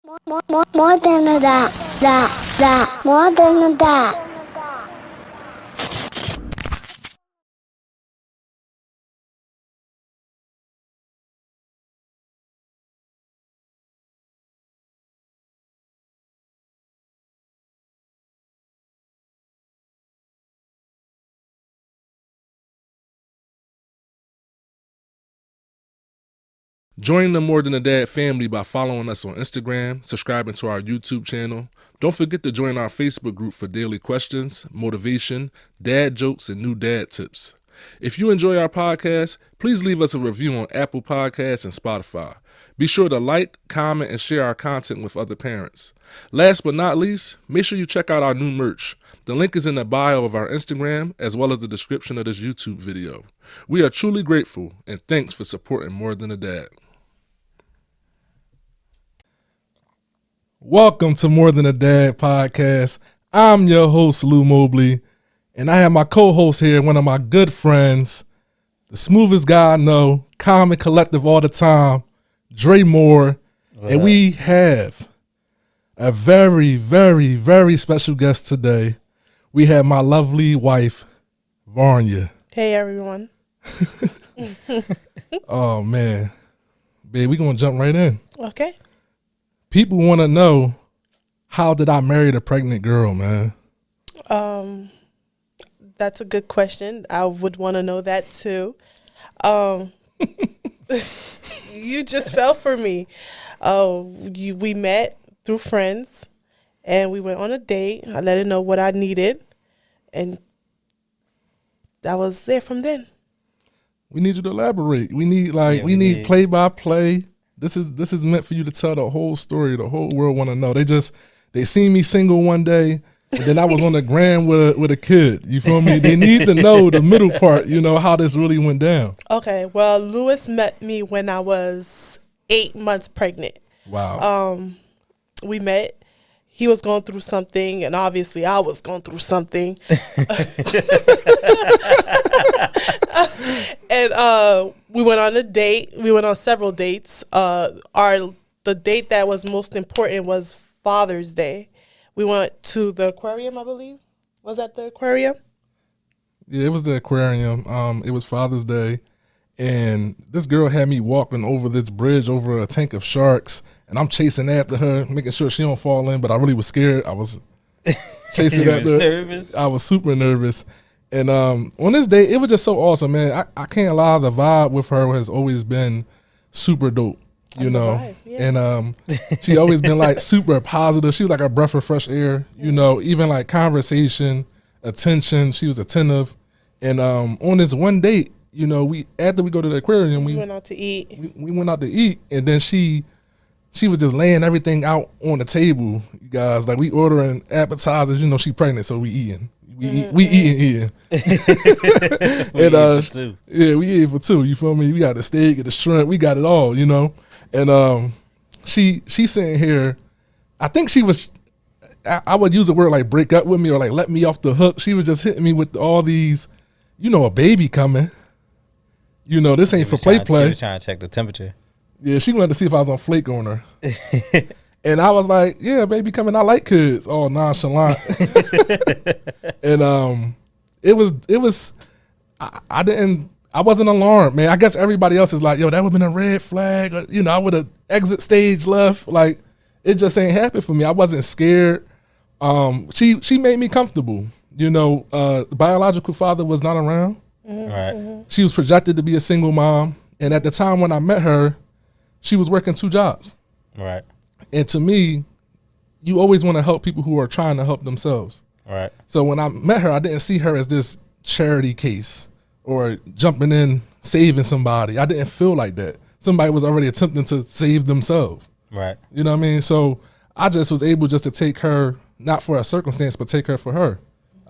More than a that, more than a that. Join the More Than a Dad family by following us on Instagram, subscribing to our YouTube channel. Don't forget to join our Facebook group for daily questions, motivation, dad jokes, and new dad tips. If you enjoy our podcast, please leave us a review on Apple Podcasts and Spotify. Be sure to like, comment, and share our content with other parents. Last but not least, make sure you check out our new merch. The link is in the bio of our Instagram as well as the description of this YouTube video. We are truly grateful, and thanks for supporting More Than a Dad. Welcome to More Than a Dad podcast. I'm your host, L.O.V.E Mobley, and I have my co-host here, one of my good friends, the smoothest guy I know, calm and collective all the time, Dre Moore. And we have a very, very, very special guest today. We have my lovely wife, Varnia. Hey, everyone. Oh, man. Babe, we're going to jump right in. Okay. People want to know, how did I marry the pregnant girl, man? That's a good question. I would want to know that too. You just fell for me. We met through friends, and we went on a date. I let her know what I needed, and I was there from then. We need you to elaborate. We need play by play. This is meant for you to tell the whole story. The whole world want to know. They seen me single one day, and then I was on the gram with a kid. You feel me? They need to know the middle part. You know how this really went down. Okay. Well, Lewis met me when I was 8 months pregnant. Wow. We met. He was going through something, and obviously I was going through something. And we went on a date. We went on several dates. The date that was most important was Father's Day. We went to the aquarium, I believe. Was that the aquarium? Yeah, it was the aquarium. It was Father's Day, and this girl had me walking over this bridge over a tank of sharks, and I'm chasing after her, making sure she don't fall in. But I really was scared. I was chasing after her. Nervous? I was super nervous. And on this day, it was just so awesome, man. I can't lie, the vibe with her has always been super dope, you know. Vibe, yes. And she always been like super positive. She was like a breath of fresh air, you know, even like conversation, attention. She was attentive. And on this one date, you know, after we go to the aquarium, we went out to eat. We went out to eat, and then she was just laying everything out on the table, you guys. Like, we ordering appetizers, you know, she pregnant, so we eating. We eating. And too. Yeah, we eating for two. You feel me? We got the steak and the shrimp. We got it all, you know. And she sitting here. I think she was. I would use the word like break up with me or like let me off the hook. She was just hitting me with all these, you know, a baby coming. You know, this ain't for play. She was trying to check the temperature. Yeah, she wanted to see if I was on flake on her. And I was like, yeah, baby coming. I like kids. All nonchalant. And it was I wasn't alarmed, man. I guess everybody else is like, yo, that would have been a red flag. Or, you know, I would have exit stage left. Like, it just ain't happened for me. I wasn't scared. She made me comfortable. You know, biological father was not around. Mm-hmm. Right. Mm-hmm. She was projected to be a single mom. And at the time when I met her, she was working 2 jobs. Right. And to me, you always want to help people who are trying to help themselves. Right. So when I met her, I didn't see her as this charity case or jumping in, saving somebody. I didn't feel like that. Somebody was already attempting to save themselves. Right. You know what I mean? So I just was able just to take her, not for a circumstance, but take her for her.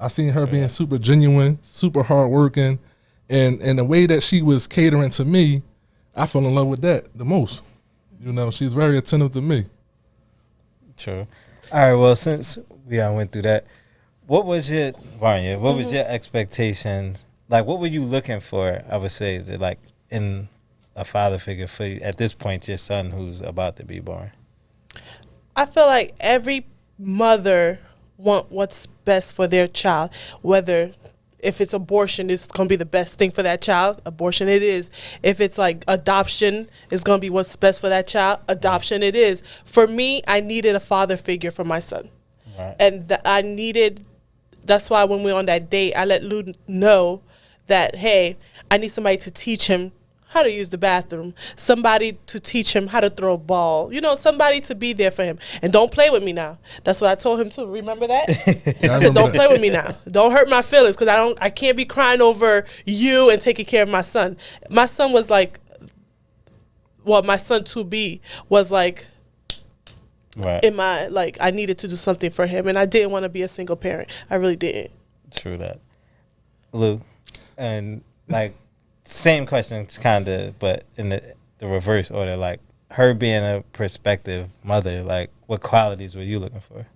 I seen her being super genuine, super hardworking, and the way that she was catering to me, I fell in love with that the most. You know, she's very attentive to me. True. All right. Well, since we went through that, what was your Varnia? What was your expectations? Like, what were you looking for? I would say that, like, in a father figure for, at this point, your son who's about to be born. I feel like every mother want what's best for their child, whether if it's abortion is going to be the best thing for that child, abortion it is. If it's like adoption is going to be what's best for that child, adoption it is. For me, I needed a father figure for my son. Right. And that's why when we were on that date, I let Lou know that, hey, I need somebody to teach him how to use the bathroom, somebody to teach him how to throw a ball, somebody to be there for him. And don't play with me now. That's what I told him too. Remember that? I said, don't play with me now. Don't hurt my feelings, because I can't be crying over you and taking care of my son. My son was like, my son to be was like, right. in my, like, I needed to do something for him, and I didn't want to be a single parent. I really didn't. True that. Lou, and like, same questions, kind of, but in the reverse order. Like, her being a prospective mother, like, what qualities were you looking for?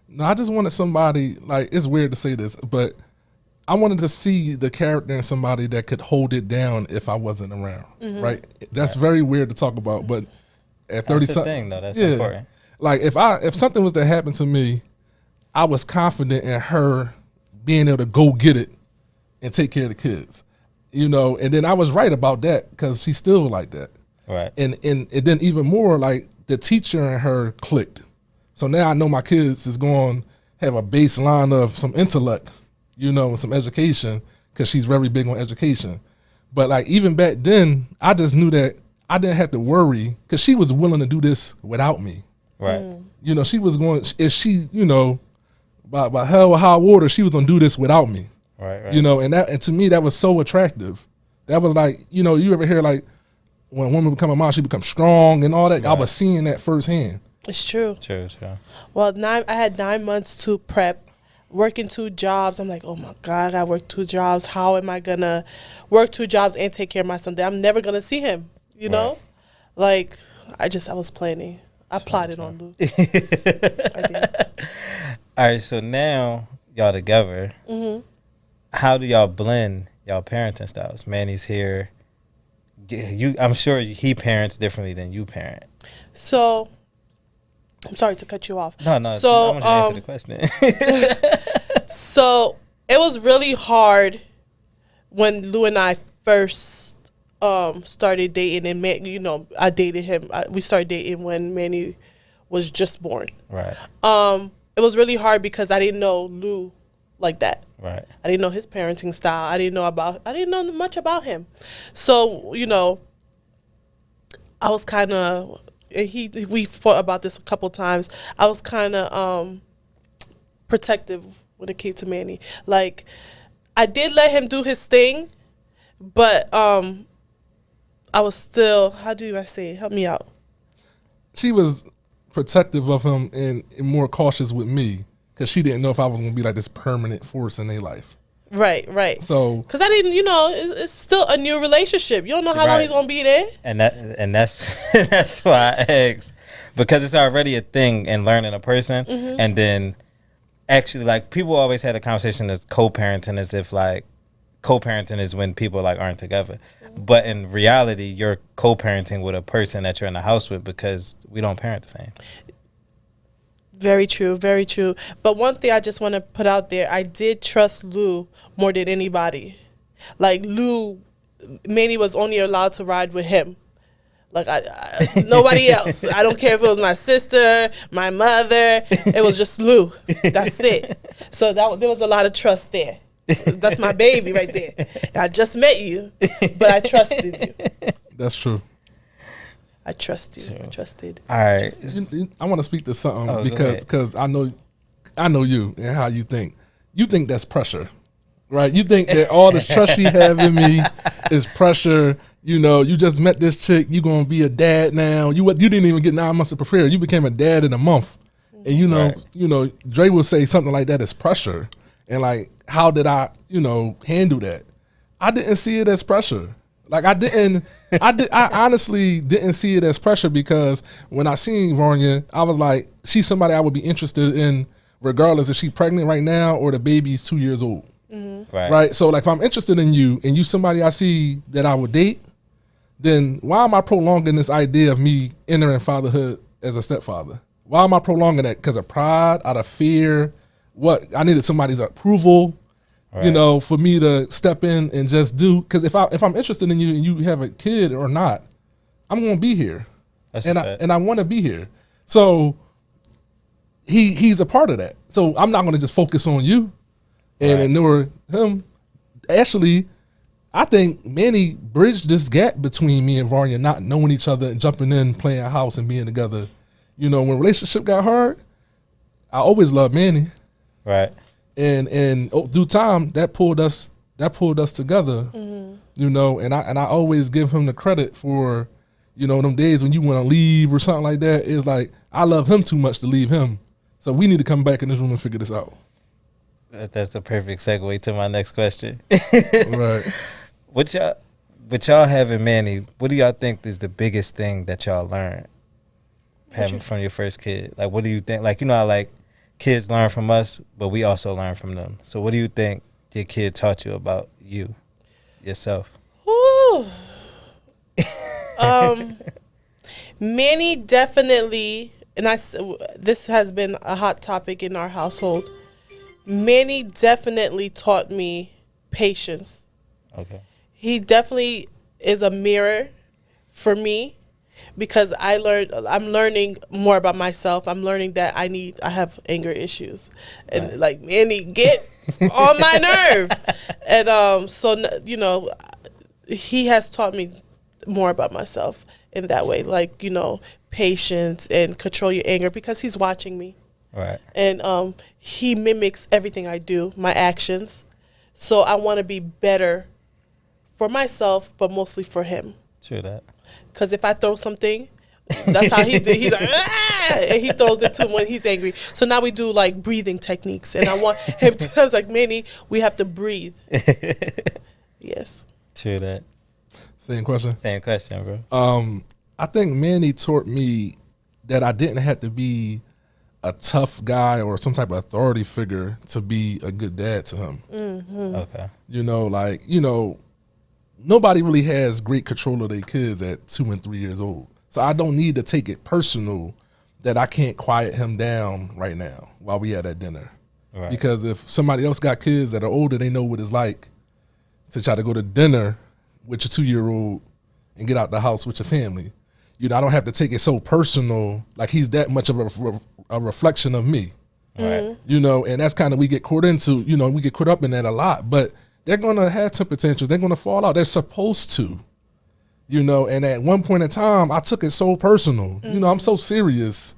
No, I just wanted somebody, like, it's weird to say this, but I wanted to see the character in somebody that could hold it down if I wasn't around, right? That's very weird to talk about, but at 30 That's the thing, though. That's yeah, important. like, if something was to happen to me, I was confident in her being able to go get it and take care of the kids. And then I was right about that, because she's still like that. Right. And then even more, like, the teacher and her clicked. So now I know my kids is going to have a baseline of some intellect, and some education, because she's very big on education. But, like, even back then, I just knew that I didn't have to worry, because she was willing to do this without me. Right. She was going, if she, by hell or high water, she was going to do this without me. Right. And to me, that was so attractive. That was like, you ever hear, like, when a woman become a mom, she becomes strong and all that. Right. I was seeing that firsthand. It's true. True. Well, I had 9 months to prep, working 2 jobs. I'm like, oh my God, I gotta work 2 jobs. How am I gonna work 2 jobs and take care of my son? I'm never gonna see him, know? Like, I was planning. I plotted on Lou. I did. All right, so now y'all together. Mm-hmm. How do y'all blend y'all parenting styles? Manny's here. I'm sure he parents differently than you parent. So, I'm sorry to cut you off. No. So, I want you to answer the question. So, it was really hard when Lou and I first started dating, and I dated him. We started dating when Manny was just born. Right. It was really hard because I didn't know Lou like that. Right. I didn't know his parenting style. I didn't know much about him. So, I was kind of, we fought about this a couple times. I was kind of protective when it came to Manny. Like, I did let him do his thing, but I was still, how do I say it? Help me out. She was protective of him and more cautious with me, because she didn't know if I was going to be like this permanent force in their life. Right. So, because I didn't, it's still a new relationship. You don't know how long he's going to be there. And that's that's why I asked, because it's already a thing in learning a person. Mm-hmm. And then actually, like, people always had a conversation as co-parenting, as if like co-parenting is when people like aren't together. Mm-hmm. But in reality, you're co-parenting with a person that you're in the house with, because we don't parent the same. Very true, very true. But one thing I just want to put out there, I did trust Lou more than anybody. Like, Manny was only allowed to ride with him. Like, nobody else. I don't care if it was my sister, my mother. It was just Lou. That's it. So there was a lot of trust there. That's my baby right there. I just met you, but I trusted you. That's true. I trust you. Sure. I trusted. All right. I want to speak to something, because I know you and how you think. You think that's pressure, right? You think that all this trust you have in me is pressure. You just met this chick. You gonna be a dad now. You didn't even get 9 months to prepare. You became a dad in a month, and right. Dre will say something like that is pressure. And like, how did I handle that? I didn't see it as pressure. Like, I honestly didn't see it as pressure, because when I seen Varnia, I was like, she's somebody I would be interested in, regardless if she's pregnant right now or the baby's 2 years old. Mm-hmm. Right. So, like, if I'm interested in you and you somebody I see that I would date, then why am I prolonging this idea of me entering fatherhood as a stepfather? Why am I prolonging that? Because of pride, out of fear? What? I needed somebody's approval, Right. for me to step in and just do. Because if I'm interested in you and you have a kid or not, I'm gonna be here, That's and a fact. I want to be here. So he's a part of that. So I'm not gonna just focus on you and Right. ignore him. Actually, I think Manny bridged this gap between me and Varnia, not knowing each other and jumping in, playing house and being together. When relationship got hard, I always loved Manny, Right. and through time that pulled us together. And I always give him the credit for, them days when you went on leave or something like that. It's like I love him too much to leave him, so we need to come back in this room and figure this out. That's the perfect segue to my next question. Right. With y'all having Manny, what do y'all think is the biggest thing that y'all learned having from your first kid? Like, what do you think? Like, how like kids learn from us, but we also learn from them. So what do you think your kid taught you about you, yourself? Whew. Manny definitely, and this has been a hot topic in our household. Manny definitely taught me patience. Okay. He definitely is a mirror for me because I'm learning more about myself. I'm learning that I have anger issues, and like Manny gets on my nerve, and he has taught me more about myself in that way, like patience and control your anger because he's watching me. Right. And he mimics everything I do, my actions. So I want to be better for myself, but mostly for him. True that. Because if I throw something, that's how he did. He's like, ah! And he throws it too when he's angry. So now we do like breathing techniques. And I want him to, I was like, Manny, we have to breathe. Yes. True that. Same question. Same question, bro. I think Manny taught me that I didn't have to be a tough guy or some type of authority figure to be a good dad to him. Okay. Nobody really has great control of their kids at 2 and 3 years old. So I don't need to take it personal that I can't quiet him down right now while we at dinner. Right. Because if somebody else got kids that are older, they know what it's like to try to go to dinner with your 2-year-old and get out the house with your family. I don't have to take it so personal, like he's that much of a reflection of me. Right. And that's kind of we get caught into, we get caught up in that a lot, but they're going to have temper tantrums. They're going to fall out. They're supposed to, and at one point in time, I took it so personal. I'm so serious.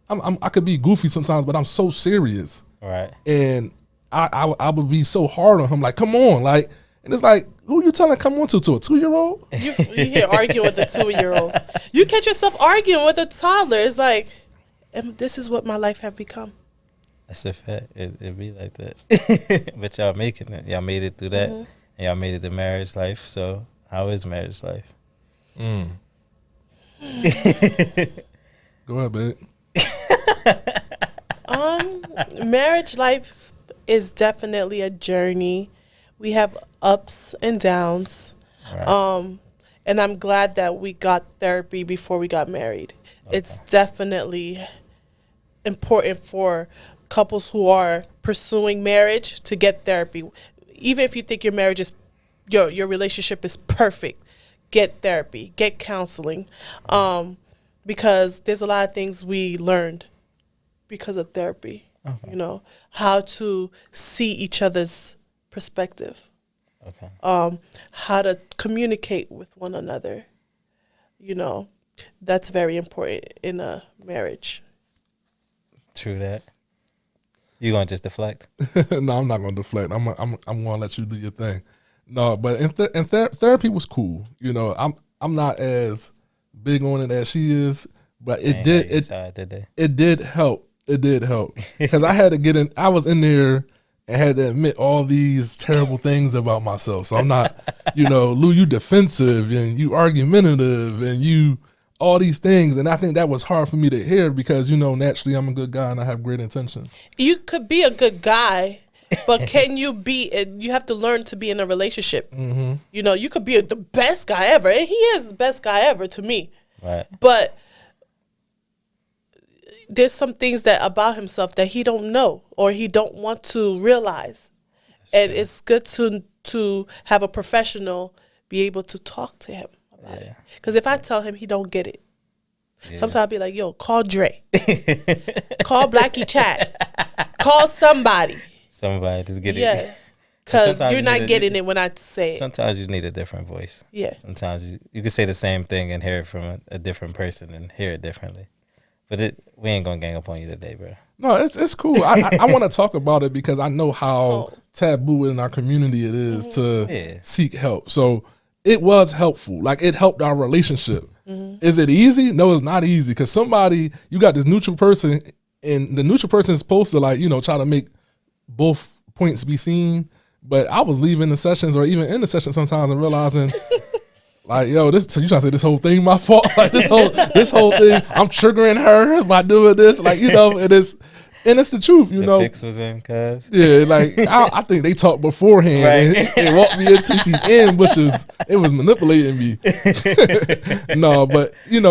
I could be goofy sometimes, but I'm so serious. Right. And I would be so hard on him, like, come on, like, and it's like, who you telling come on to a 2-year-old? You hear arguing with a 2-year-old. You catch yourself arguing with a toddler. It's like, and this is what my life have become. That's a fact. It be like that. But y'all making it. Y'all made it through that. And y'all made it to marriage life. So how is marriage life? Go ahead, babe. Marriage life is definitely a journey. We have ups and downs. Right. And I'm glad that we got therapy before we got married. Okay. It's definitely important for couples who are pursuing marriage to get therapy. Even if you think your marriage is, your relationship is perfect, get therapy, get counseling. Because there's a lot of things we learned because of therapy. Okay. How to see each other's perspective. Okay. How to communicate with one another. That's very important in a marriage. True that. You gonna just deflect? No, I'm not gonna deflect. I'm gonna let you do your thing. No, but therapy was cool. I'm not as big on it as she is, but it did help. It did help because I had to get in. I was in there and had to admit all these terrible things about myself. So I'm not, Lou, you defensive and you argumentative and you all these things. And I think that was hard for me to hear because, naturally I'm a good guy and I have great intentions. You could be a good guy, but can you you have to learn to be in a relationship. Mm-hmm. You could be the best guy ever. And he is the best guy ever to me. Right. But there's some things that about himself that he don't know or he don't want to realize. And it's good to have a professional be able to talk to him about it. Because if I tell him, he don't get it. Sometimes I'll be like, yo, call Dre. Call Blackie Chat. Call somebody. Somebody to get it. Yeah. Because you're not getting it when I say it. Sometimes you need a different voice. Yeah. Sometimes you can say the same thing and hear it from a different person and hear it differently. But we ain't going to gang up on you today, bro. No, it's cool. I want to talk about it because I know how taboo in our community it is to seek help. So it was helpful. Like, it helped our relationship. Is it easy? No, it's not easy because you got this neutral person, and the neutral person is supposed to, like, try to make both points be seen. But I was leaving the sessions or even in the session sometimes and realizing, like, yo, so you trying to say this whole thing my fault? Like, this whole thing, I'm triggering her by doing this. Like, it is, and it's the truth, The fix was in, cuz. Yeah, like, I think they talked beforehand and walked me into TCN, it was manipulating me. No,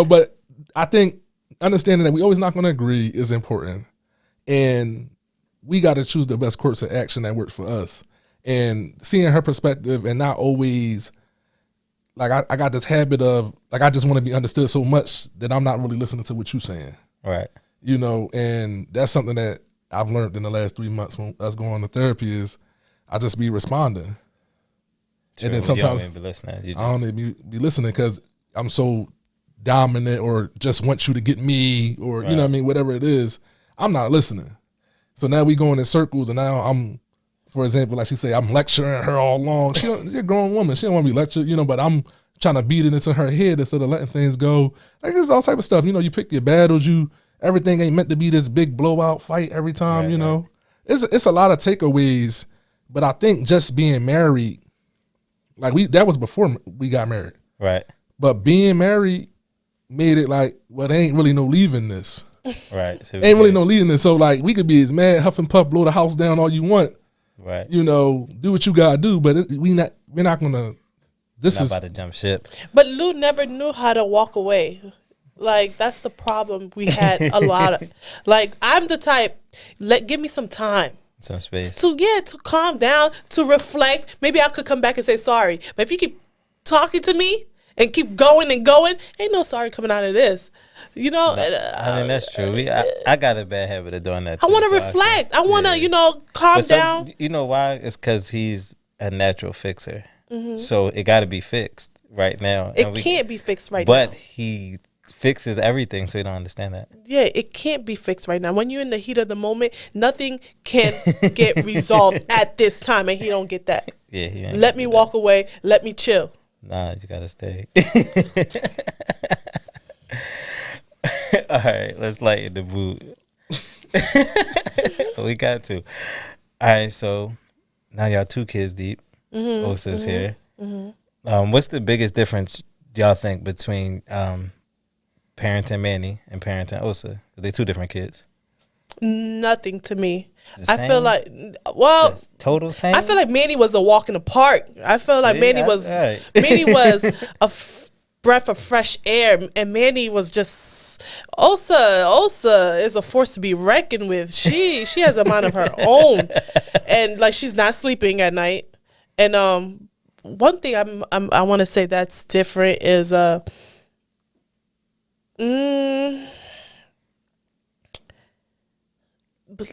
but I think understanding that we always not going to agree is important. And we got to choose the best course of action that works for us. And seeing her perspective and not always, like, I got this habit of, like, I just want to be understood so much that I'm not really listening to what you're saying. Right. And that's something that I've learned in the last 3 months from us going to therapy is I just be responding. True. And then sometimes you don't even be listening. I don't even be listening because I'm so dominant or just want you to get me or, you know what I mean, whatever it is, I'm not listening. So now we going in circles and now I'm, for example, like she say, I'm lecturing her all along. She's a grown woman. She don't want to be lectured, but I'm trying to beat it into her head instead of letting things go. Like, there's all type of stuff. You pick your battles. Everything ain't meant to be this big blowout fight every time, Right. It's a lot of takeaways. But I think just being married, like that was before we got married. Right. But being married made it like, well, there ain't really no leaving this. Right. So ain't really no leaving this. So, like, we could be as mad, huff and puff, blow the house down all you want. Right. Do what you gotta do, but we're not gonna. This not is about to jump ship. But Lou never knew how to walk away. Like, that's the problem we had a lot of. Like, I'm the type, give me some time. Some space. To calm down, to reflect. Maybe I could come back and say sorry. But if you keep talking to me and keep going and going, ain't no sorry coming out of this. I mean, that's true. I got a bad habit of doing that too. I want to reflect. I want to, calm down. You know why? It's because he's a natural fixer. Mm-hmm. So it got to be fixed right now. It can't be fixed right now. But he fixes everything, so you don't understand that. Yeah, it can't be fixed right now. When you're in the heat of the moment, nothing can get resolved at this time, and he don't get that. Yeah, let me walk away. Let me chill. Nah, you got to stay. All right, let's lighten the mood. We got to. All right, so now y'all 2 kids deep. Osa's here. Mm-hmm. What's the biggest difference y'all think between parenting Manny and parenting Osa? They 2 different kids. Nothing to me. I feel like, that's total same. I feel like Manny was a walk in the park. I feel like Manny was a breath of fresh air, and Manny was just. Osa is a force to be reckoned with. She has a mind of her own, and like she's not sleeping at night. And one thing I want to say that's different is but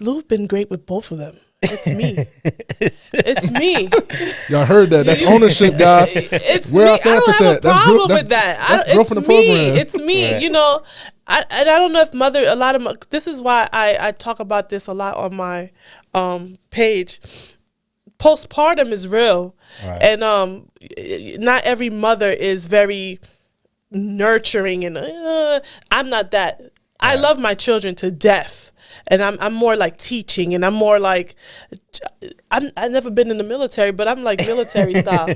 Lou've been great with both of them. It's me. It's me. Y'all heard that? That's ownership, guys. It's Where me. our therapist I don't have a at? problem with that. That's growth in the program. It's me. Right. I don't know if this is why I talk about this a lot on my page. Postpartum is real, right. And not every mother is very nurturing, and I'm not that. Right. I love my children to death. And I'm more like teaching, and I'm more like, I've never been in the military, but I'm like military style,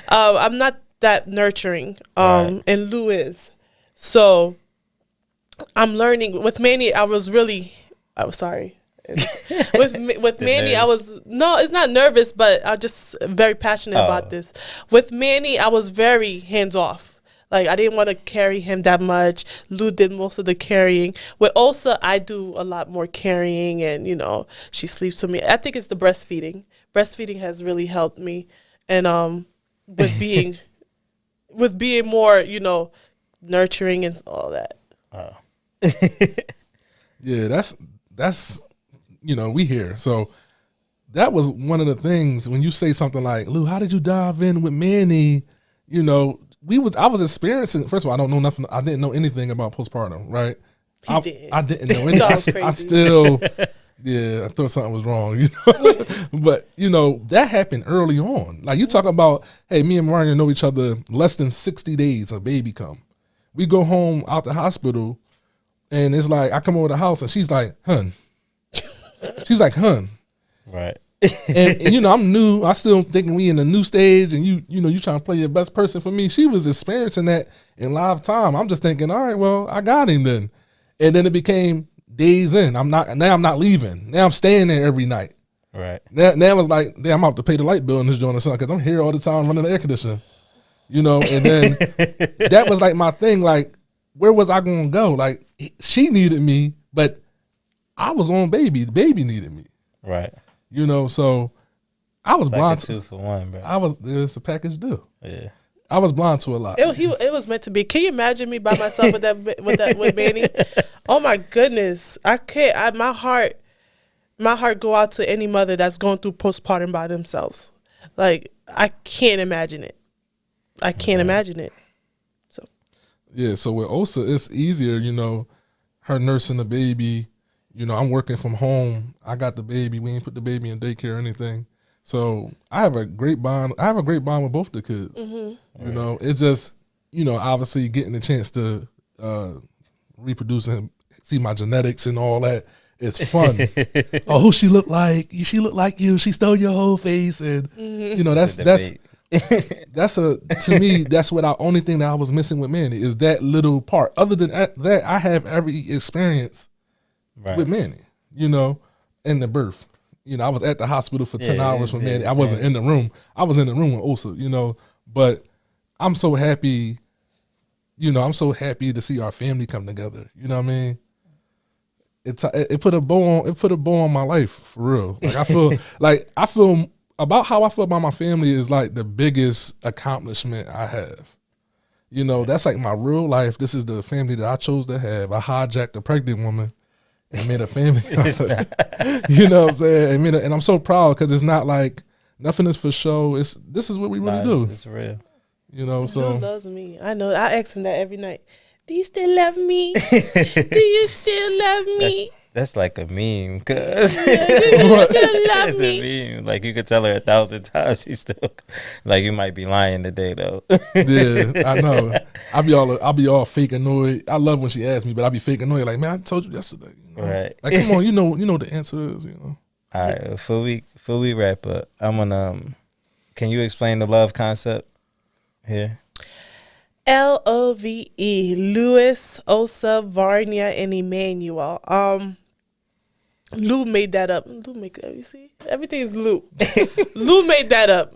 I'm not that nurturing, right. And Lou is. So I'm learning. With Manny, I was sorry. with Manny, it's not nervous, but I'm just very passionate about this. With Manny, I was very hands off. Like, I didn't want to carry him that much. Lou did most of the carrying. With Osa, I do a lot more carrying, and, you know, she sleeps with me. I think it's the breastfeeding. Breastfeeding has really helped me. And with being more, you know, nurturing and all that. Oh. Yeah, that's you know, we here. So that was one of the things when you say something like, Lou, how did you dive in with Manny? You know, I was experiencing, first of all, I don't know nothing. I didn't know anything about postpartum, right? I didn't know anything. I still, yeah, I thought something was wrong, you know. But, you know, that happened early on. Like, you talk about, hey, me and Varnia know each other less than 60 days, a baby come. We go home out the hospital, and it's like, I come over the house, and she's like, hun. She's like, hun. Right. and you know, I'm new. I still thinking we in a new stage, and you know, you trying to play your best person for me. She was experiencing that in live time. I'm just thinking, all right, well, I got him then. And then it became days in. I'm not leaving. Now I'm staying there every night. Right. Now it was like, damn, I'm about to pay the light bill in this joint or something because I'm here all the time running the air conditioner. You know, and then that was like my thing. Like, where was I going to go? Like, she needed me, but I was on baby. The baby needed me. Right. You know, so I was It's blind. like a 2 for 1, bro. It's a package deal. Yeah. I was blind to a lot. It was meant to be. Can you imagine me by myself with Manny? Oh my goodness, I can't. My heart go out to any mother that's going through postpartum by themselves. Like, I can't imagine it. I can't imagine it. So yeah. So with Osa, it's easier. You know, her nursing the baby. You know, I'm working from home. I got the baby. We ain't put the baby in daycare or anything. So I have a great bond. I have a great bond with both the kids. Mm-hmm. You know, it's just, you know, obviously getting the chance to reproduce and see my genetics and all that. It's fun. Oh, who she look like? She look like you. She stole your whole face, and you know, that's to me, that's what only thing that I was missing with Manny is that little part. Other than that, I have every experience. Right. With Manny, you know, in the birth. You know, I was at the hospital for 10 hours with Manny. I wasn't in the room. I was in the room with Osa, you know. But I'm so happy, you know, I'm so happy to see our family come together. You know what I mean? It put a bow on my life, for real. Like, I feel about how I feel about my family is like the biggest accomplishment I have. You know, that's like my real life. This is the family that I chose to have. I hijacked a pregnant woman and made a family. You know what I'm saying? And I'm so proud because it's not like nothing is for show. This is what we really do. It's real. You know, so Lou loves me. I know. I ask him that every night. Do you still love me? Do you still love me? That's like a meme, cause Do you still love it's me? a meme. Like, you could tell her 1,000 times, she still like, you might be lying today though. yeah, I know. I'll be all fake annoyed. I love when she asks me, but I'll be fake annoyed. Like, man, I told you yesterday. You know? Right. Like, come on, you know the answer is, you know. All right, before we wrap up, I'm gonna can you explain the love concept here? L.O.V.E. Louis, Osa, Varnia, and Emmanuel. Lou made that up. Lou make that. You see, everything is Lou. Lou made that up.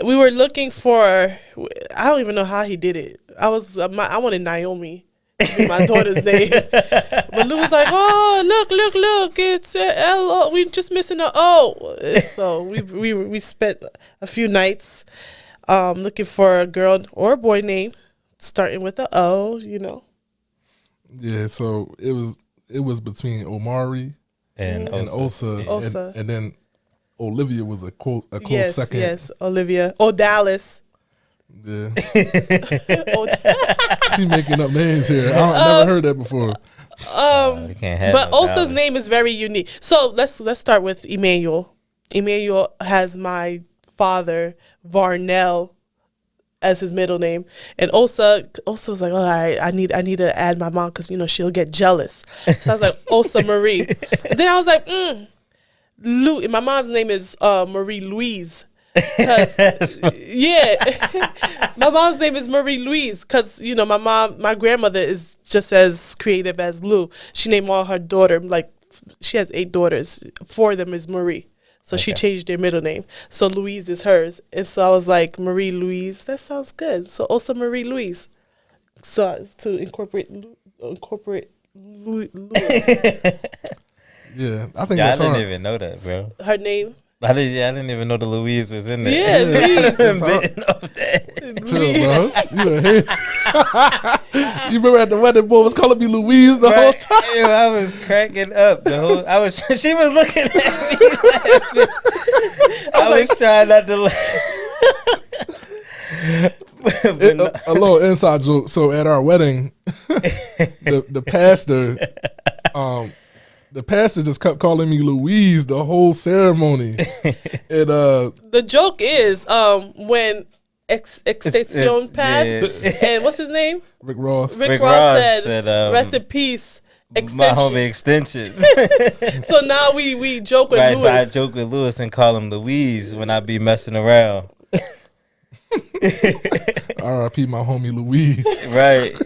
We were looking for. I don't even know how he did it. I wanted Naomi to be my daughter's name, but Lou was like, "Oh, look! It's L.O. We just missing a O." So we spent a few nights looking for a girl or a boy name starting with a O. You know. Yeah. So it was between Omari and Osa. And then Olivia was a close second. Yes, Olivia. Oh, Dallas. Yeah. She making up names here. I never heard that before. We can't have but no Osa's Dallas. name is very unique. So let's start with Emmanuel. Emmanuel has my father, Varnell, as his middle name, and Osa was like, all right, I need to add my mom because, you know, she'll get jealous. So I was like, Osa Marie. And then I was like, Lou. My mom's name is Marie Louise. Yeah, my mom's name is Marie Louise because, you know, my grandmother is just as creative as Lou. She named all her daughter, like, she has 8 daughters. 4 of them is Marie. So she changed their middle name. So Louise is hers. And so I was like, Marie Louise, that sounds good. So also Marie Louise. So to incorporate Louis. Yeah, I think Yeah, I that's didn't hard. even know that, bro. Her name? I didn't even know the Louise was in there. Yeah, Louise. Bitten off that. Chill, bro. You a hater. You remember at the wedding, boy was calling me Louise the whole time. Ew, I was cracking up the whole. She was looking at me laughing. I was trying not to laugh. A little inside joke. So at our wedding, the pastor, the pastor just kept calling me Louise the whole ceremony. And the joke is when Extension passed, and what's his name? Rick Ross. Rick Ross said rest in peace, Extension. My homie Extensions. So now we joke with Right, Louis. so I joke with Lewis and call him Louise when I be messing around. R.I.P. my homie Louise. Right.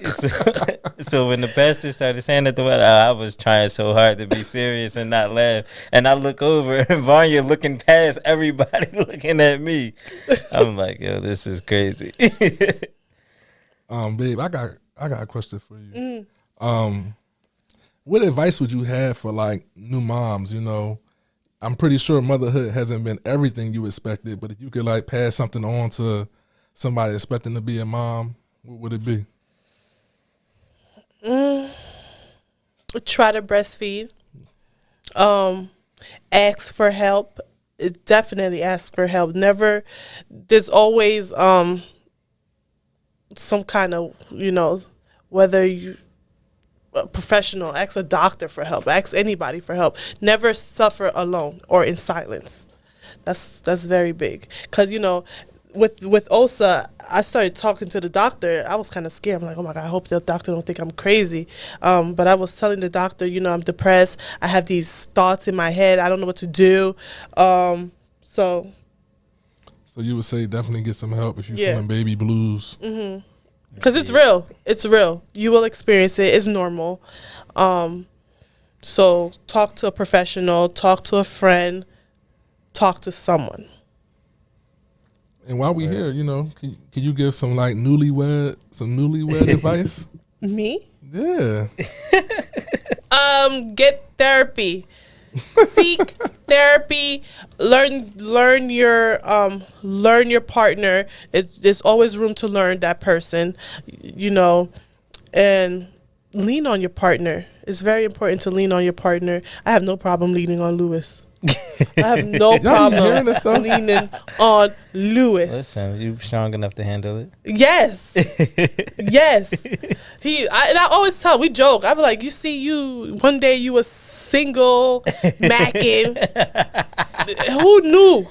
So when the pastor started saying at the wedding, I was trying so hard to be serious and not laugh. And I look over and Varnia looking past everybody looking at me. I'm like, yo, this is crazy. Babe, I got a question for you. What advice would you have for like new moms? You know, I'm pretty sure motherhood hasn't been everything you expected, but if you could like pass something on to somebody expecting to be a mom, what would it be? Try to breastfeed. Ask for help. Definitely ask for help. Never. There's always some kind of, whether you a professional, ask a doctor for help, ask anybody for help. Never suffer alone or in silence. That's very big. Because with OSA, I started talking to the doctor. I was kind of scared. I'm like, oh my God, I hope the doctor don't think I'm crazy. But I was telling the doctor, I'm depressed. I have these thoughts in my head. I don't know what to do. So you would say definitely get some help if you're feeling baby blues. Mm-hmm. Because it's real. It's real. You will experience it. It's normal. So talk to a professional. Talk to a friend. Talk to someone. And while we here, can you give some like newlywed advice? Me? Yeah. Get therapy. Seek therapy. Learn your partner. There's always room to learn that person, and lean on your partner. It's very important to lean on your partner. I have no problem leaning on Lewis. I have no problem leaning on Lewis. Listen, you strong enough to handle it? Yes. Yes. And I always tell, we joke. I be like, one day you was single, macking. Who knew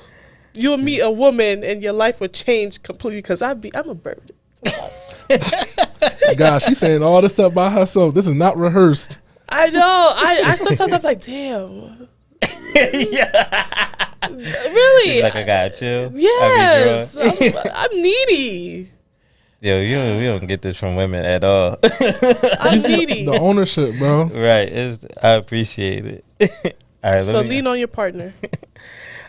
you would meet a woman and your life would change completely? Because I'm a bird. Gosh, she's saying all this stuff by herself. This is not rehearsed. I know. I sometimes I'm like, damn. Yeah. Really? Like I got chill. Yes. I'm needy. Yo, we don't get this from women at all. I'm needy. The ownership, bro. Right. I appreciate it. All right. So lean on your partner.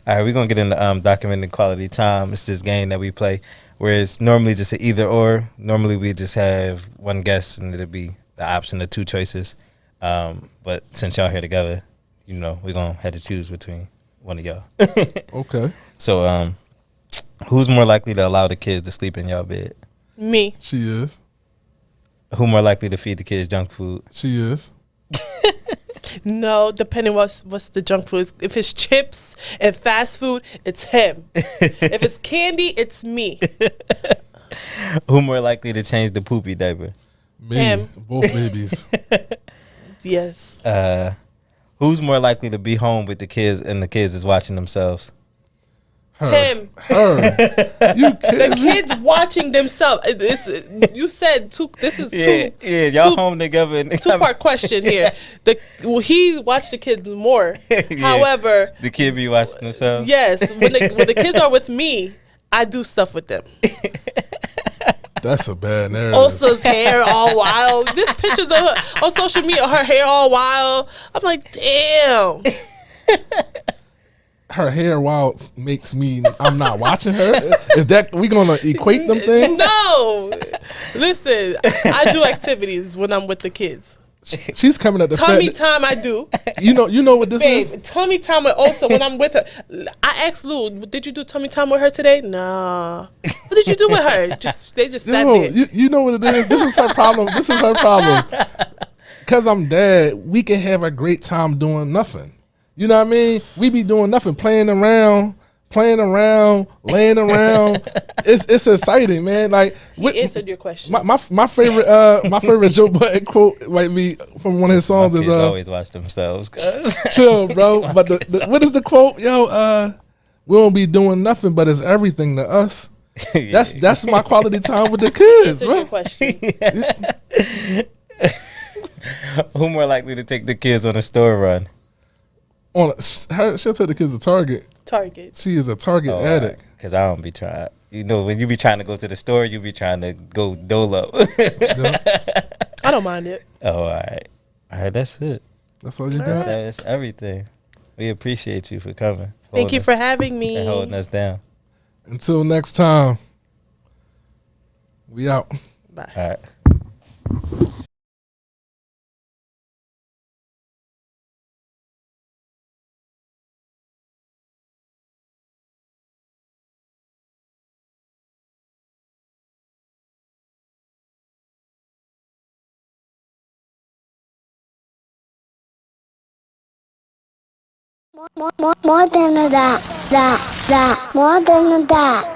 All right, we're going to get into documenting quality time. It's this game that we play where it's normally just an either or. Normally we just have one guest and it'll be the option of two choices. But since y'all here together, we're going to have to choose between one of y'all. Okay. So who's more likely to allow the kids to sleep in y'all bed? Me. She is. Who more likely to feed the kids junk food? She is. No, depending what's the junk food. If it's chips and fast food, it's him. If it's candy, it's me. Who more likely to change the poopy diaper? Me. Him. Both babies. Yes. Who's more likely to be home with the kids and the kids is watching themselves? Her. Him. Her. You kidding The me? kids watching themselves. You said two. This is two. Yeah, y'all home together. And Two-part question here. He watched the kids more. Yeah. However, The kid be watching themselves. yes, when the kids are with me, I do stuff with them. That's a bad narrative. Osa's hair all wild. There's pictures of her on social media, her hair all wild. I'm like, damn. her hair wild makes me I'm not watching her? Is that we gonna equate them things? No, listen. I do activities when I'm with the kids. She's coming at the Tummy time, I do. You know what this Babe, is? tummy time also when I'm with her. I asked Lou, did you do tummy time with her today? Nah. What did you do with her? They just sat there. You know what it is? This is her problem. This is her problem. Because I'm dad, we can have a great time doing nothing. You know what I mean? We be doing nothing, playing around, laying around. It's exciting, man. Like He answered your question. my favorite Joe Budden quote might be from one of his songs My is kids always watch themselves. chill, bro. But the what is the quote? Yo, we won't be doing nothing, but it's everything to us. That's my quality time with the kids, Answered bro. your question. Who more likely to take the kids on a store run? She'll take the kids to Target. Target. She is a Target addict. Because I don't be trying. You know, when you be trying to go to the store, you be trying to go dolo. I don't mind it. Oh, all right. All right, that's it. That's all you got? That's everything. We appreciate you for coming. Thank you for having me. And holding us down. Until next time, we out. Bye. All right. More than that. More than that.